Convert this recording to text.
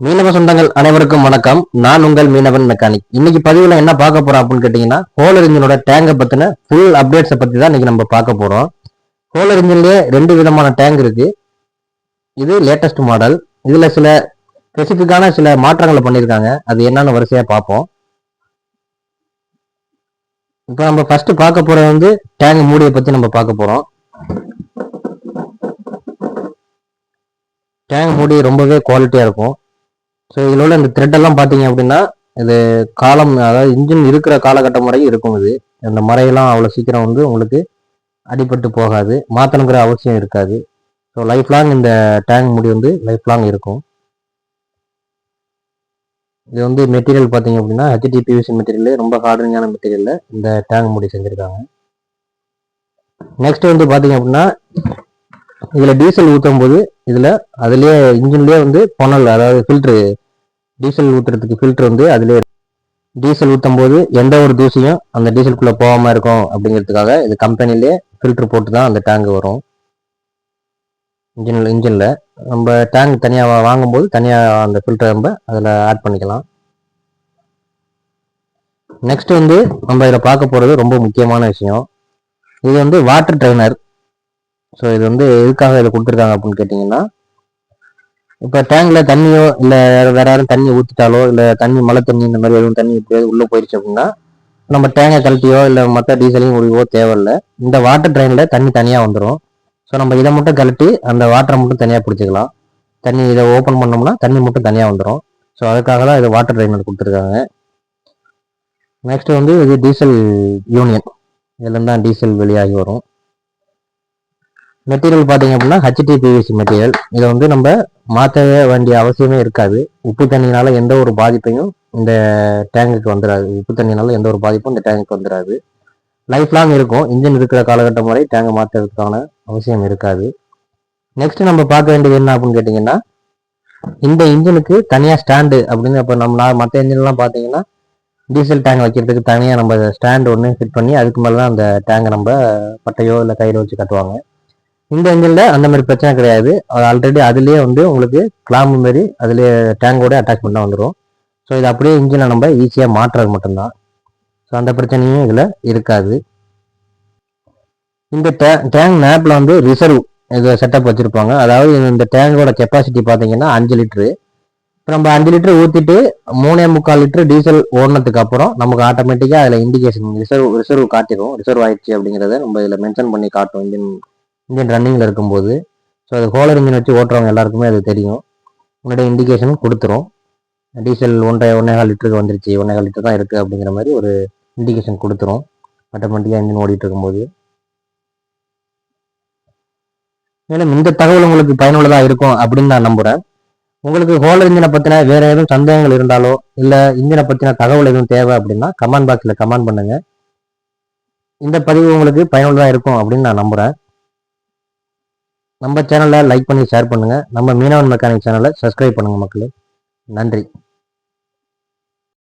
மீனவ சொந்தங்கள் அனைவருக்கும் வணக்கம். நான் உங்கள் மீனவன் மெக்கானிக். இன்னைக்கு பதிவுல என்ன பார்க்க போறோம் அப்படின்னு கேட்டீங்கன்னா, ஹோலர் இன்ஜினோட டேங்கை பத்தின ஃபுல் அப்டேட்ஸை பத்தி தான் இன்னைக்கு நம்ம பார்க்க போறோம். ஹோலர் இன்ஜின்லயே 2 விதமான டேங்க் இருக்கு. இது லேட்டஸ்ட் மாடல். இதுல சில ஸ்பெசிபிக்கான சில மாற்றங்களை பண்ணியிருக்காங்க. அது என்னன்னு வரிசையா பார்ப்போம். இப்போ நம்ம ஃபர்ஸ்ட் பார்க்க போறது வந்து டேங்க் மூடியை பத்தி நம்ம பார்க்க போறோம். டேங்க் மூடி ரொம்பவே குவாலிட்டியா இருக்கும். ஸோ இதில் உள்ள இந்த த்ரெட் எல்லாம் பார்த்தீங்க அப்படின்னா, இது காலம், அதாவது இன்ஜின் இருக்கிற காலகட்டம் வரைக்கும் இருக்கும். இது அந்த மரையெல்லாம் அவ்வளோ சீக்கிரம் வந்து உங்களுக்கு அடிபட்டு போகாது, மாற்றணுங்கிற அவசியம் இருக்காது. ஸோ லைஃப் லாங் இந்த டேங்க் முடி வந்து லைஃப் லாங் இருக்கும். இது வந்து மெட்டீரியல் பார்த்தீங்க அப்படின்னா HDPVC மெட்டீரியல், ரொம்ப ஹார்டனிங்கான மெட்டீரியலில் இந்த டேங்க் முடி செஞ்சுருக்காங்க. நெக்ஸ்ட் வந்து பார்த்தீங்க அப்படின்னா, இதில் டீசல் ஊற்றும் போது இதில் அதுலேயே இன்ஜின்லேயே வந்து பொனல், அதாவது ஃபில்ட்ரு, டீசல் ஊற்றுறதுக்கு ஃபில்ட்ரு வந்து அதுலேயே டீசல் ஊற்றும் போது எந்த ஒரு தூசியும் அந்த டீசலுக்குள்ளே போகாமல் இருக்கும் அப்படிங்கிறதுக்காக இது கம்பெனிலே ஃபில்டர் போட்டு தான் அந்த டேங்க் வரும். இன்ஜினில் நம்ம டேங்க் தனியாக வாங்கும்போது தனியாக அந்த ஃபில்டர் நம்ம அதில் ஆட் பண்ணிக்கலாம். நெக்ஸ்ட் வந்து நம்ம இதில் பார்க்க போகிறது ரொம்ப முக்கியமான விஷயம். இது வந்து வாட்டர் ட்ரைனர். ஸோ இது வந்து எதுக்காக இதை கொடுத்துருக்காங்க அப்படின்னு கேட்டிங்கன்னா, இப்போ டேங்க்ல தண்ணியோ இல்லை வேற யாரும் தண்ணி ஊற்றிட்டாலோ, இல்லை தண்ணி மழை தண்ணி இந்த மாதிரி எதுவும் தண்ணி எப்படியாவது உள்ளே போயிடுச்சு அப்படின்னா, நம்ம டேங்கை கழட்டியோ இல்லை மற்ற டீசலையும் உருவோ தேவையில்லை. இந்த வாட்டர் ட்ரைனில் தண்ணி தனியாக வந்துடும். ஸோ நம்ம இதை மட்டும் கழட்டி அந்த வாட்டரை மட்டும் தனியாக பிடிச்சிக்கலாம். தண்ணி இதை ஓப்பன் பண்ணோம்னா தண்ணி மட்டும் தனியாக வந்துடும். ஸோ அதுக்காக தான் இது வாட்டர் ட்ரைனர் கொடுத்துருக்காங்க. நெக்ஸ்ட் வந்து இது டீசல் யூனியன், இதுலேருந்து தான் டீசல் வெளியாகி வரும். மெட்டீரியல் பார்த்தீங்க அப்படின்னா HDPVC மெட்டீரியல். இதை வந்து நம்ம மாற்றவே வேண்டிய அவசியமே இருக்காது. உப்பு தண்ணினால எந்த ஒரு பாதிப்பையும் இந்த டேங்குக்கு வந்துடாது. உப்பு தண்ணினால எந்த ஒரு பாதிப்பும் இந்த டேங்குக்கு வந்துடாது. லைஃப் லாங் இருக்கும். இன்ஜின் இருக்கிற காலகட்டம் வரை டேங்கை மாற்றுறதுக்கான அவசியம் இருக்காது. நெக்ஸ்ட் நம்ம பார்க்க வேண்டியது என்ன அப்படின்னு கேட்டிங்கன்னா, இந்த இன்ஜினுக்கு தனியாக ஸ்டாண்டு அப்படின்னு, இப்போ நம்ம மற்ற இன்ஜின்லாம் பார்த்தீங்கன்னா டீசல் டேங்க் வைக்கிறதுக்கு தனியாக நம்ம ஸ்டாண்டு ஒன்று ஃபிட் பண்ணி அதுக்கு மேலே தான் அந்த டேங்கை நம்ம பட்டையோ இல்லை கையில் வச்சு கட்டுவாங்க. இந்த இன்ஜினில் அந்த மாதிரி பிரச்சனை கிடையாது. அது ஆல்ரெடி அதுலேயே வந்து உங்களுக்கு கிளாம்பு மாரி அதுலேயே டேங்கோட அட்டாச்மெண்ட் தான் வந்துடும். ஸோ இது அப்படியே இன்ஜினை நம்ம ஈஸியாக மாற்றுறது மட்டும்தான். ஸோ அந்த பிரச்சனையும் இதில் இருக்காது. இந்த டேங்க் நேப்பில் வந்து ரிசர்வ் இது செட்டப் வச்சுருப்பாங்க. அதாவது இந்த டேங்கோட கெப்பாசிட்டி பார்த்தீங்கன்னா 5 லிட்ரு. இப்போ நம்ம 5 லிட்டர் ஊற்றிட்டு 3.25 லிட்டர் டீசல் ஓடினதுக்கு அப்புறம் நமக்கு ஆட்டோமேட்டிக்காக அதில் இண்டிகேஷன் ரிசர்வ் காட்டிடும். ரிசர்வ் ஆயிடுச்சு அப்படிங்கிறத நம்ம இதில் மென்ஷன் பண்ணி காட்டும் இன்ஜின் ரன்னிங்கில் இருக்கும்போது. ஸோ அது ஹோலர் இன்ஜின் வச்சு ஓட்டுறவங்க எல்லாருக்குமே அது தெரியும். உங்களுடைய இண்டிகேஷன் கொடுத்துரும். டீசல் 1.25 லிட்டருக்கு வந்துருச்சு, 1.25 லிட்டர் தான் இருக்குது அப்படிங்கிற மாதிரி ஒரு இண்டிகேஷன் கொடுத்துரும் ஆட்டோமேட்டிக்காக இன்ஜின் ஓடிட்டு இருக்கும்போது. மேலும் இந்த தகவல் உங்களுக்கு பயனுள்ளதாக இருக்கும் அப்படின்னு நான் நம்புகிறேன். உங்களுக்கு ஹோலர் இன்ஜினை பற்றின வேறு எதுவும் சந்தேகங்கள் இருந்தாலோ இல்லை இன்ஜினை பற்றின தகவல் எதுவும் தேவை அப்படின்னா கமெண்ட் பாக்ஸில் கமெண்ட் பண்ணுங்கள். இந்த பதிவு உங்களுக்கு பயனுள்ளதாக இருக்கும் அப்படின்னு நான் நம்புகிறேன். நம்ம சேனலை லைக் பண்ணி ஷேர் பண்ணுங்கள். நம்ம மீனவன் மெக்கானிக் சேனலை சப்ஸ்கிரைப் பண்ணுங்கள் மக்களே. நன்றி.